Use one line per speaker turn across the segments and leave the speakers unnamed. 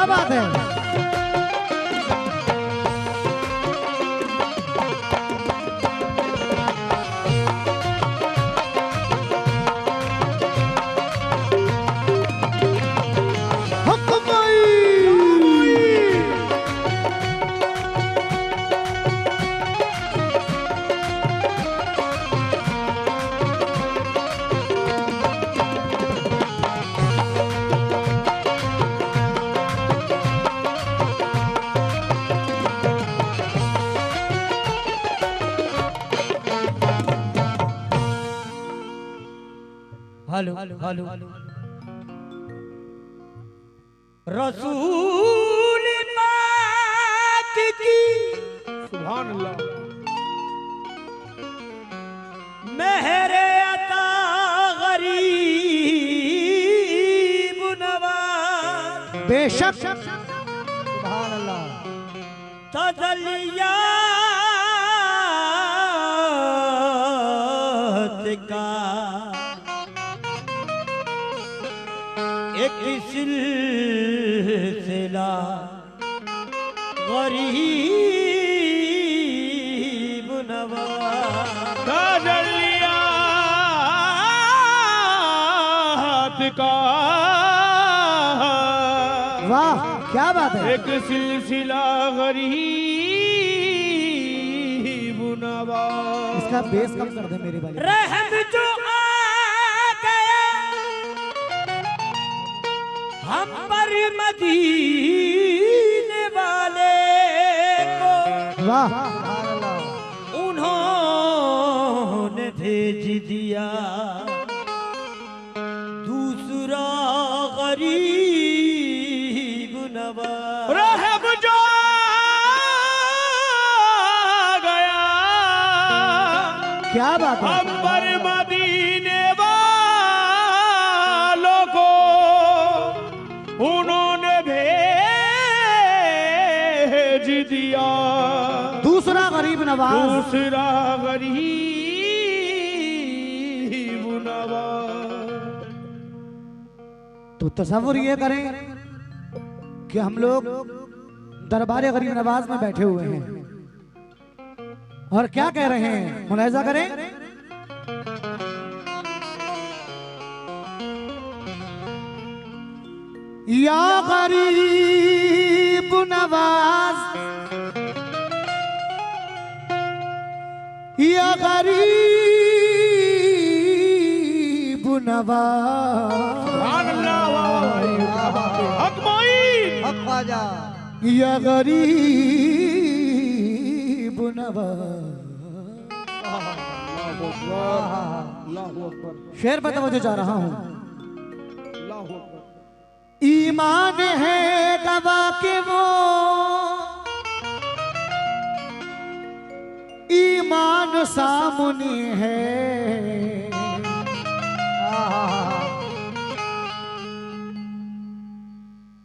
क्या बात है।
हेलो हेलो रसूल पाक की
सुभान अल्लाह
मेहरे अता गरीब नवाज
बेशक
सुभान अल्लाह तजलियात का एक सिलसिला गरीब नवाज
तजलियात का
वाह क्या बात है।
एक सिलसिला गरीब नवाज।
इसका बेस कम कर दे मेरे भाई।
रहम जो आ गया हम पर मदीने वाले को
वाह
उन्होंने भेज दिया दूसरा गरीब नवाज।
रहम जो गया
क्या बात है।
हम पर मदीने वालों को उन्होंने भेज दिया
दूसरा गरीब नवाज।
दूसरा गरीब नवाज।
तो तसव्वुर ये करें कि हम लोग दरबार गरीब नवाज में बैठे हुए हैं और क्या कह रहे हैं, मुलाहिजा करें। या गरीब नवाज या गरीब नवाज या गरीब नवाज। शेर पर तवज्जो जा रहा हूं। ईमान है गवाह के वो ईमान सामने है,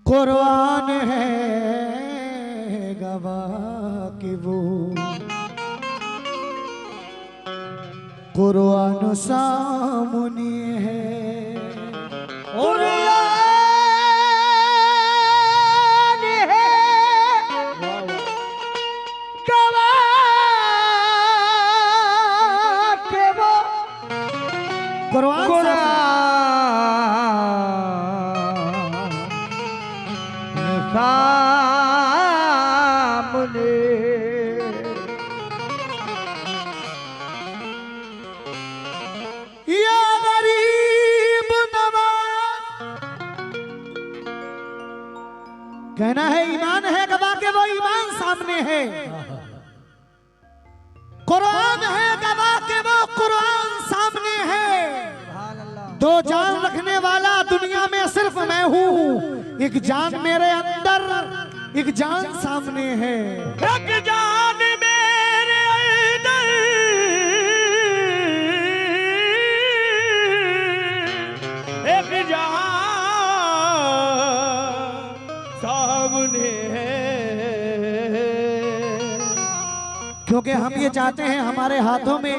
कुरान है गवाह के वो कुरान सामने है। कुरान है गवाह के वो कुरान
सामने
या गरीब नवाज। कहना है ईमान है गवाह के वो ईमान सामने है, कुरान है गवाह के वो कुरान सामने है। दो जान रखने वाला दुनिया में सिर्फ मैं हूँ, एक जान मेरे अंदर एक जान सामने है।
एक जान मेरे अंदर एक जान सामने है।
क्योंकि हम ये चाहते हैं हमारे हाथों में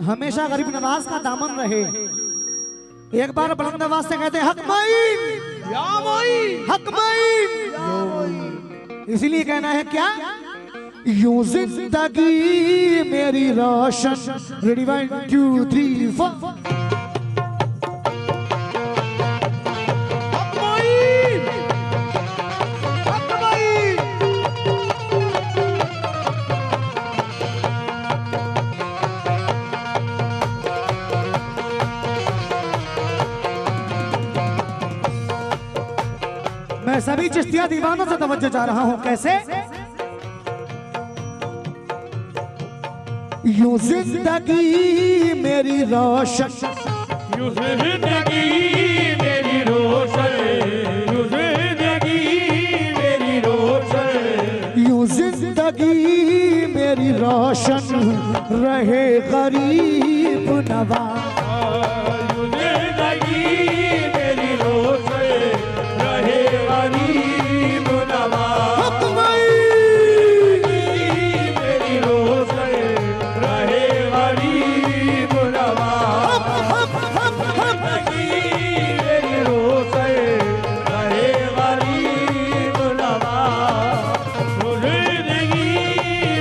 हमेशा गरीब नवाज का दामन रहे, एक बार बुलंद आवाज से कहते हैं हक माइन,
या मोई,
हक माइन। इसलिए कहना है क्या, यूं जिंदगी मेरी रोशन। रेडी 1 2 3 4।
हक मोई, हक मोई।
मैं सभी चिश्तिया दीवानों से तवज्जो चाह रहा हूं। कैसे, यूं जिंदगी मेरी रोशन,
यूं जिंदगी मेरी रोशन, यूं जिंदगी मेरी रोशन,
यूं जिंदगी मेरी रोशन रहे गरीब नवाज।
यूं जिंदगी मेरी रोशन रहे गरीब नवाज।
हक माइन,
मेरी रोशन रहे गरीब नवाज।
हक हक हक हक।
मेरी रोशन रहे गरीब नवाज। जिंदगी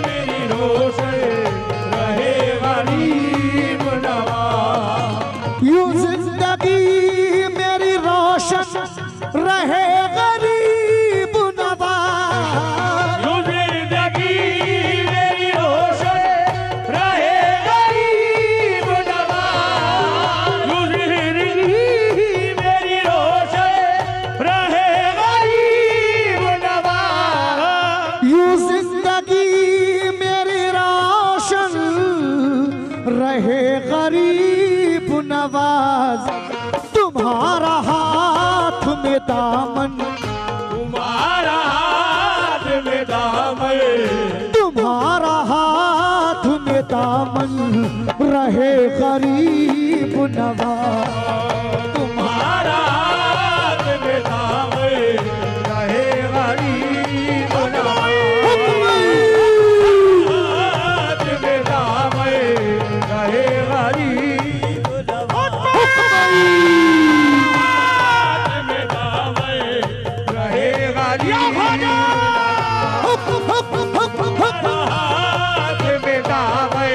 मेरी रोशन रहे गरीब नवाज।
यूं जिंदगी मेरी रोशन रहे गरीब नवाज।
यूं जिंदगी मेरी रोशन रहे गरीब नवाज। यूं जिंदगी मेरी रोशन रहे गरीब नवाज।
यूं जिंदगी मेरी रोशन रहे गरीब नवाज। तुम्हारा हाथ में दामन,
तुम्हारा हाथ में दामन,
तुम्हारा हाथ में दामन रहे गरीब नवाज।
तुम्हारा हाथ में दामन रहे गरीब नवाज। हाथ में दामन रहे गरीब नवाज। हाथ में दामन रहे गरीब नवाज। हाथ में दामन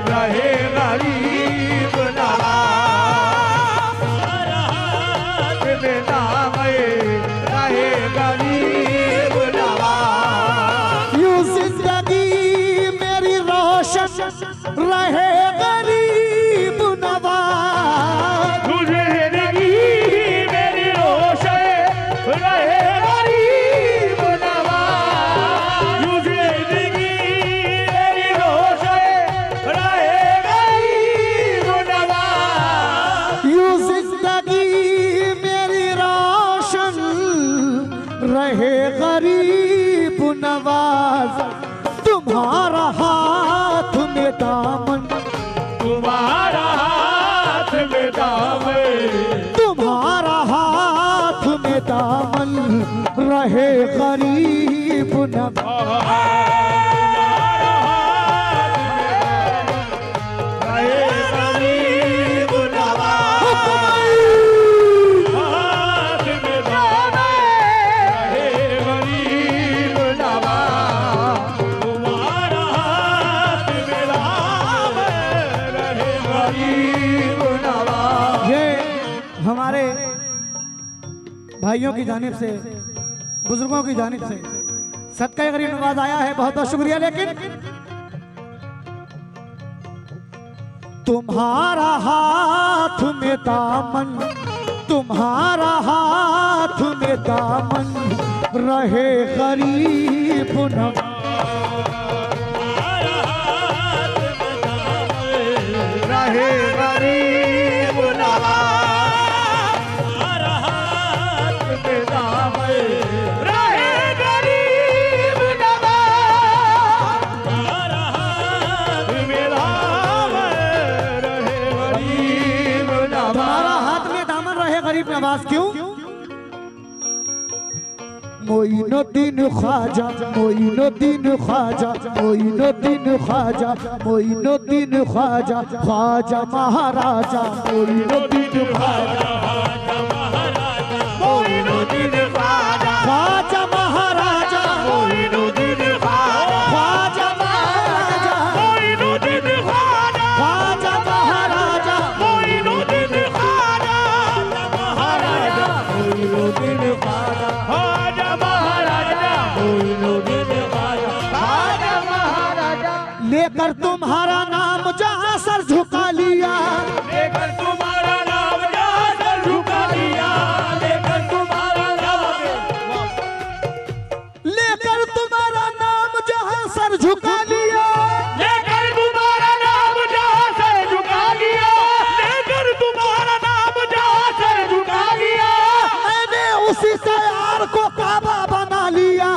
रहे गरीब नवाज। हाथ में दामन रहे गरीब नवाज।
यूं जिंदगी मेरी रोशन रहे गरीब नवाज।
तुझे जिंदगी मेरी रोशन रहे गरीब नवाज। तुझे जिंदगी मेरी रोशन रहे गरीब नवाज।
यूं जिंदगी मेरी रोशन रहे गरीब नवाज। तुम्हारा हाथ में दामन,
तुम्हारा हाथ में दामन,
तुम्हारा हाथ में दामन रहे गरीब नवाज।
रहे गरीब नवाज। हाथ में दामन रहे गरीब नवाज। तुम्हारा हाथ में दामन रहे गरीब नवाज।
ये हमारे भाइयों की जानिब से, बुजुर्गों की जानिब से सदका गरीब नवाज आया है। बहुत बहुत शुक्रिया। लेकिन तुम्हारा हाथ में दामन, तुम्हारा हाथ में दामन रहे गरीब नवाज।
तुम्हारा हाथ में दामन रहे गरीब नवाज। तुम्हारा हाथ में दामन रहे गरीब नवाज। तुम्हारा हाथ में दामन रहे गरीब नवाज।
तुम्हारा हाथ में दामन रहे गरीब नवाज। क्यों? मोइनुद्दीन ख्वाजा मोइनुद्दीन ख्वाजा मोइनुद्दीन ख्वाजा मोइनुद्दीन ख्वाजा ख्वाजा महाराजा मोइनुद्दीन ख्वाजा
मोइनुद्दीन ख्वाजा
ख्वाजा महाराजा
मोइनुद्दीन ख्वाजा
ख्वाजा महाराजा
मोइनुद्दीन ख्वाजा
ख्वाजा महाराजा
मोइनुद्दीन ख्वाजा महाराजा मोइनुद्दीन ख्वाजा ख्वाजा महाराजा मोइनुद्दीन ख्वाजा ख्वाजा महाराजा
लेकर तुम्हारा नाम जहाँ सर झुका लिया
लेकर तुम्हारा नाम जहाँ सर झुका लिया लेकर तुम्हारा नाम
लेकर तुम्हारा नाम जहाँ सर झुका लिया
लेकर तुम्हारा नाम जहाँ सर झुका लिया लेकर तुम्हारा नाम जहाँ सर झुका लिया
मैंने उसी तैयार को काबा बना लिया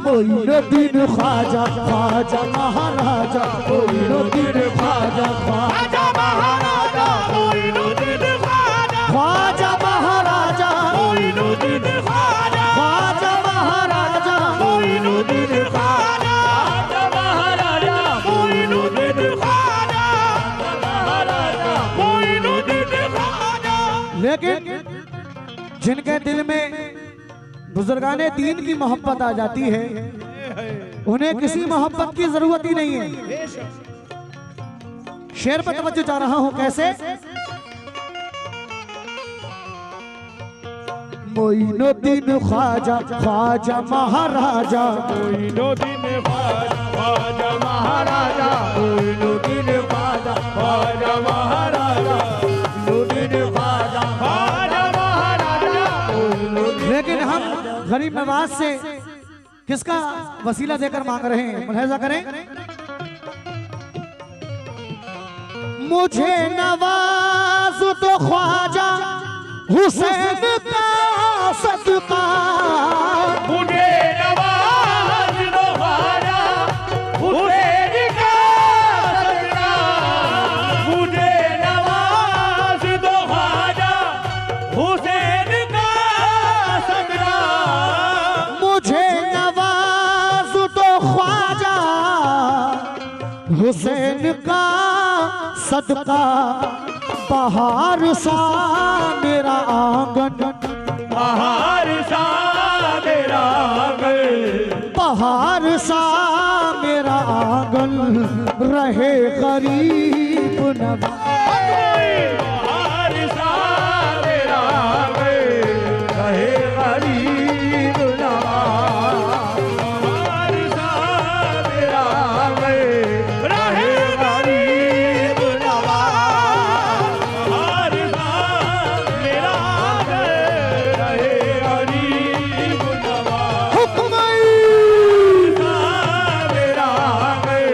मोइनुद्दीन ख्वाजा ख्वाजा महाराजा मोइनुद्दीन ख्वाजा
ख्वाजा महाराजा मोइनुद्दीन ख्वाजा
ख्वाजा महाराजा
मोइनुद्दीन ख्वाजा
ख्वाजा महाराजा
मोइनुद्दीन ख्वाजा महाराजा मोइनुद्दीन ख्वाजा महाराजा मोइनुद्दीन ख्वाजा।
लेकिन जिनके दिल में बुजुर्गाने दीन की मोहब्बत आ जाती है उन्हें किसी मोहब्बत की जरूरत ही नहीं है। शेर पर तवज्जो चाह रहा हूं कैसे। मोइनुद्दीन ख्वाजा ख्वाजा महाराजा
मोइनुद्दीन ख्वाजा ख्वाजा महाराजा मोइनुद्दीन ख्वाजा ख्वाजा महाराजा मोइनुद्दीन ख्वाजा ख्वाजा महाराजा मोइनुद्दीन।
लेकिन हम गरीब नवाज से किसका वसीला देकर मांग रहे हैं, मुलाहिजा करें। मुझे नवाज तो ख्वाजा हुसैन का सदका
मुझे नवाज दो ख्वाजा हुसैन का सदका मुझे नवाज दो ख्वाजा हुसैन का सदका
मुझे नवाज तो ख्वाजा हुसैन का सदका बहार सा मेरा आंगन
बहार सा मेरा आंगन
बहार सा मेरा आंगन रहे गरीब नवाज
बहार सा मेरा आंगन रहे गरीब नवाज बहार सा मेरा आंगन रहे गरीब नवाज बहार सा मेरा आंगन रहे गरीब नवाज
हुक्मई
मेरा आंगन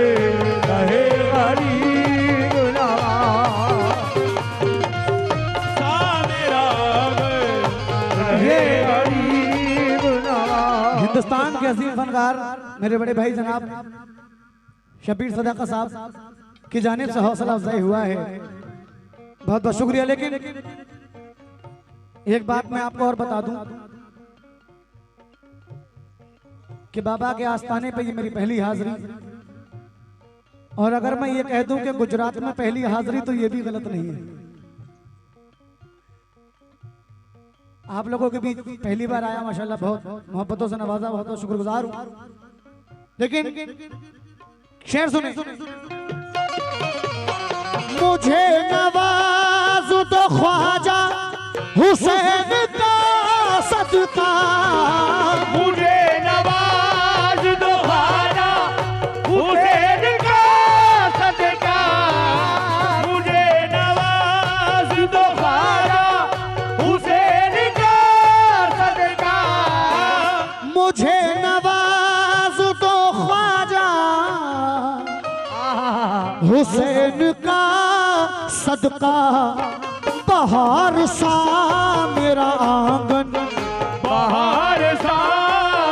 रहे गरीब नवाज सा मेरा आंगन रहे गरीब नवाज।
हिंदुस्तान के अजीम फनकार मेरे बड़े भाई जनाब शबीर सदाका साहब की जानिब से हौसला अफजाई हुआ है, बहुत बहुत शुक्रिया। लेकिन एक बात मैं आपको और बता दूं कि बाबा के आस्थाने पे ये मेरी पहली हाजिरी, और अगर मैं ये कह दूं कि गुजरात में पहली हाजिरी तो ये भी गलत नहीं है। आप लोगों के बीच पहली बार आया, माशाल्लाह बहुत मोहब्बतों से नवाजा, बहुत बहुत शुक्रगुजार हूं। लेकिन शेर सुने। मुझे नवाज तो ख्वाजा हुसैन का सदका
मुझे नवाज दो ख्वाजा हुसैन का सदका मुझे नवाज दो ख्वाजा हुसैन का सदका
मुझे नवाज तो ख्वाजा हुसैन का सदका बहार सा मेरा आंगन
बहार सा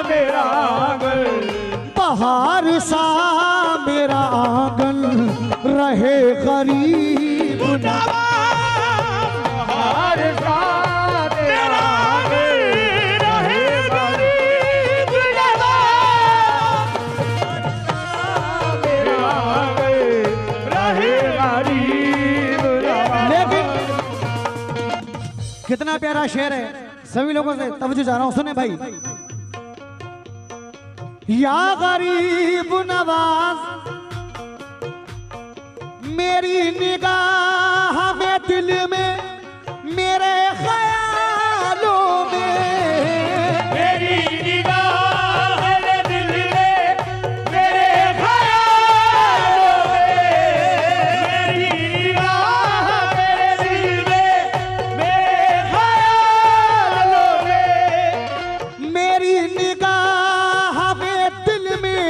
मेरा आंगन
बहार सा मेरा आंगन रहे गरीब
बहार सा मेरा आंगन रहे गरीब
कितना प्यारा शेर है, सभी लोगों से तवज्जो जा रहा हूं, सुने भाई। या गरीब नवाज मेरी निगाह में, दिल में, मेरे ख्यालों में,
मेरी निगाह में, दिल में, मेरे ख्यालों में, मेरी निगाह मेरे दिल में, मेरे ख्यालों में,
मेरी निगाह में, दिल में,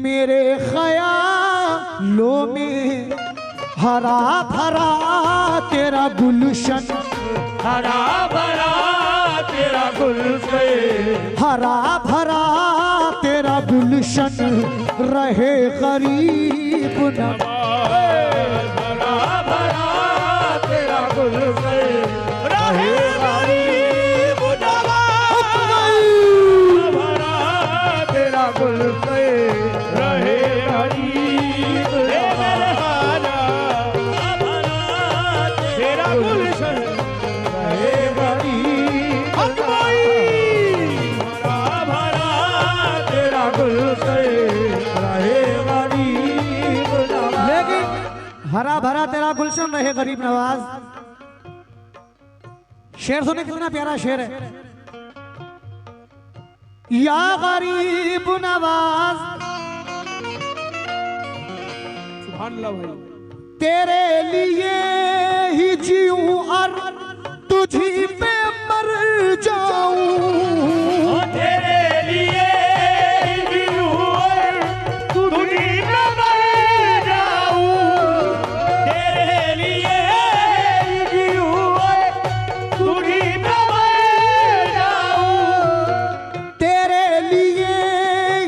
मेरे ख्यालों में, हरा भरा तेरा गुलशन,
हरा भरा तेरा गुलशन,
हरा भरा तेरा गुलशन, रहे गरीब नवाज,
हरा भरा तेरा गुलशन, रहे गरीब नवाज, भरा तेरा गुलशन, रहे गरीब नवाज, तेरा गुलशन, रहे गरीब नवाज, भरा तेरा गुलशन, रहे गरीब नवाज।
लेकिन हरा भरा तेरा गुलशन रहे गरीब नवाज। शेर सुने कितना प्यारा शेर है। या गरीब नवाज
सुभान अल्लाह भाई।
तेरे लिए ही जीऊं और तुझी पे मर जाऊं,
तेरे लिए जीऊं और तुझी पे मर जाऊं, तेरे लिए जीऊं और तुझी पे मर जाऊं,
तेरे लिए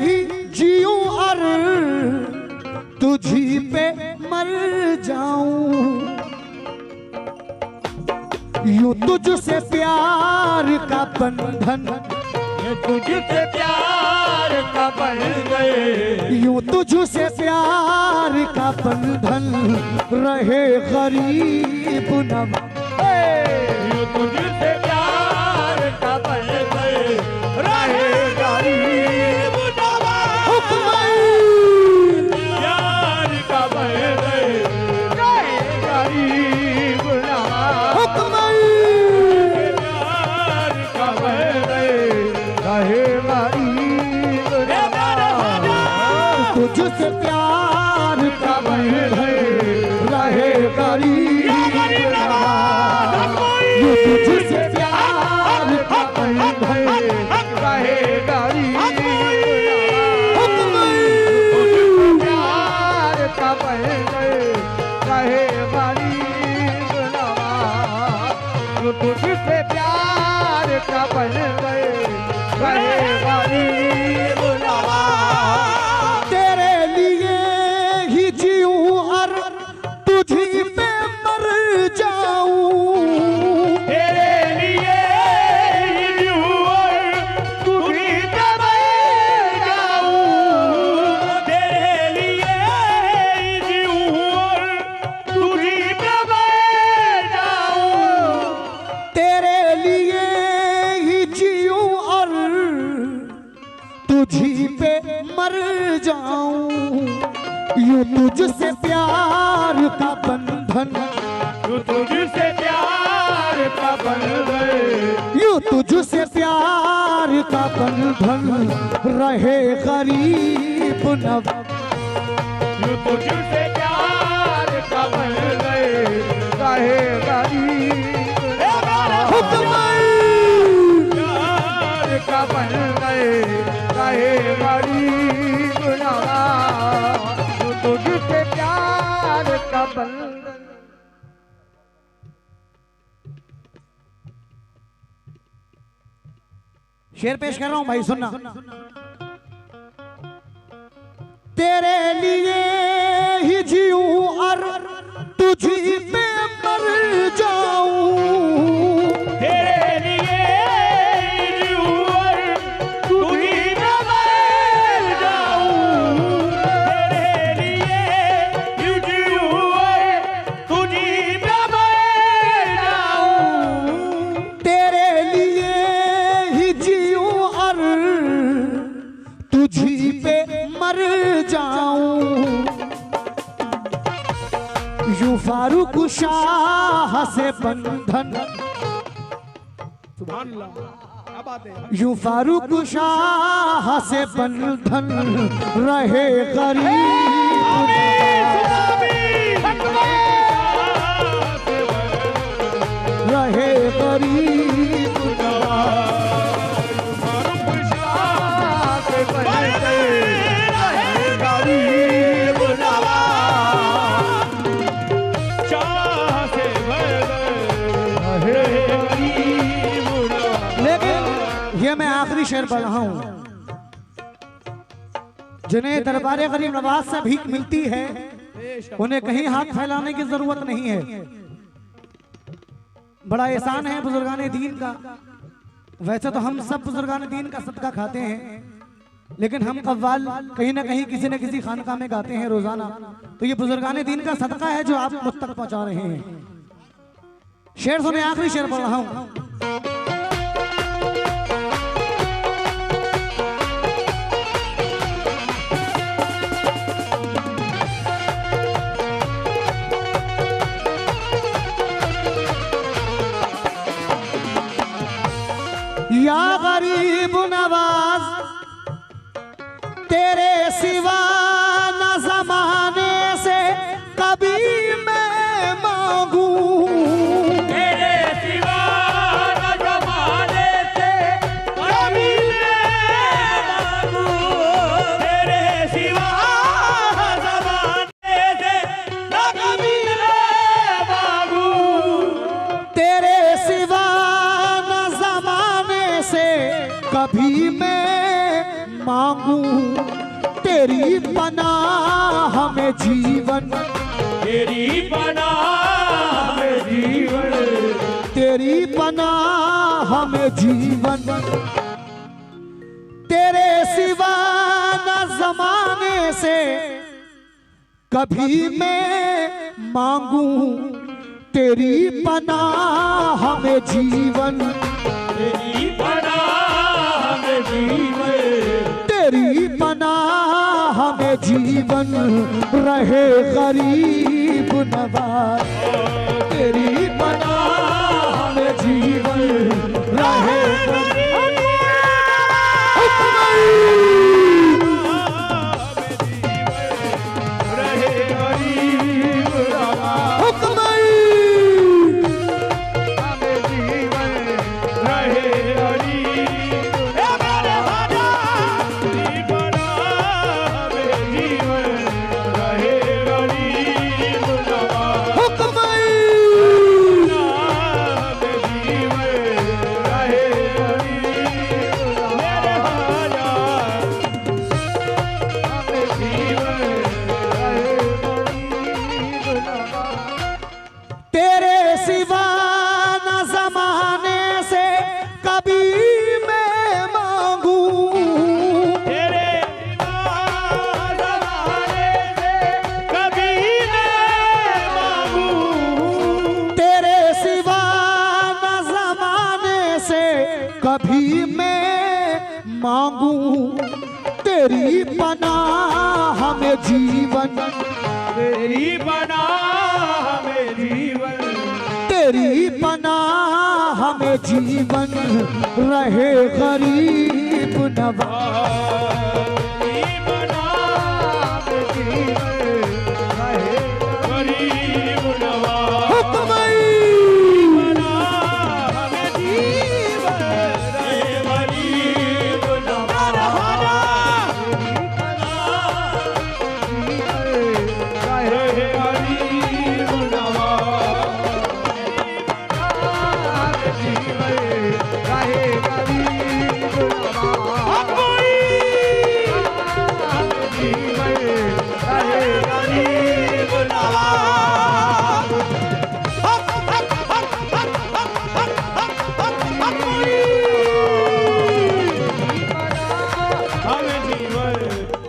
ही जीऊं और तुझी पे मर जाऊं, यूं तुझसे प्यार का बंधन,
ये तुझसे प्यार का बन गए,
यूं तुझसे प्यार का बंधन, रहे गरीब नवाज,
ये तुझसे प्यार का बन गए, रहे गरीब नवाज, प्यार का बन गए, रहे गरीब नवाज, प्यार का बन गए, रहे गरीब नवाज,
तुझसे प्यार का बंधन, रहे गरीब नवाज, यूं तुझसे प्यार का बंधन,
रहे गरीब प्यार का बन गए, रहे गरीब नवाज, जो तुझसे प्यार का बन गए, रहे गरीब नवाज,
तेरे लिए ही जीऊं और तुझी पे मर जाऊं,
तेरे लिए जीऊं और तुझी पे मर जाऊं, तेरे लिए जीऊं और तुझी पे मर जाऊं,
तेरे लिए ही जीऊं और तुझी पे मर जाऊं, यूं तुझसे प्यार का बंधन,
जो तुझसे प्यार का बन गए,
यूं तुझसे प्यार का बंधन, रहे गरीब नवाज,
जो तुझसे प्यार का बन गए, रहे गरीब नवाज, प्यार का बन गए, रहे गरीब नवाज, जो तुझसे प्यार का बन
शेर पेश कर रहा हूं भाई, सुनना। तेरे लिए ही जीऊं और तुझी पे मर जाऊं,
तेरे लिए जीऊं और तुझी पे मर जाऊं, तेरे लिए जीऊं और तुझी पे मर
फारूक शाह से बंधन,
सुभान अल्लाह, क्या बात है।
यूं फारूक शाह से बंधन रहे गरीब, रहे गरीब ये मैं आखिरी शेर पढ़ रहा हूं। जिन्हें दरबारे गरीब नवाज से भीख मिलती है उन्हें कहीं हाथ फैलाने की जरूरत नहीं है। बड़ा एहसान है बुजुर्गान दीन का। वैसे तो हम सब बुजुर्गान दीन का सदका खाते हैं, लेकिन हम कव्वाल कहीं ना कहीं किसी न किसी खानका में गाते हैं रोजाना। तो ये बुजुर्गान दीन का सदका है जो आप मुझ तक पहुंचा रहे हैं। शेर सुने, आखिरी शेर पढ़ रहा हूं। या गरीब नवाज तेरे सिवा न जमाने से कभी मैं मांगू,
तेरे सिवा न जमाने से कभी मैं मांगू, तेरे सिवा जमाने से कभी मैं मांगू,
तेरे सिवा न जमाने से कभी मैं मांगू, तेरी पनाह में जीवन,
तेरी पनाह में जीवन,
तेरी पनाह में जीवन, तेरे सिवा न जमाने से कभी मैं मांगू, तेरी पनाह में जीवन,
तेरी पनाह में जीवन,
तेरी पनाह में जीवन रहे गरीब नवाज, तेरी पनाह में जीवन रहे कभी मैं मांगू, तेरी पनाह में जीवन,
तेरी पनाह में जीवन,
तेरी पनाह में जीवन रहे गरीब नवाज,
तेरी पनाह में जीवन रहे गरीब नवाज,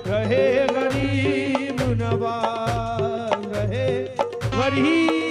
रहे गरीब नवाज, रहे गरीब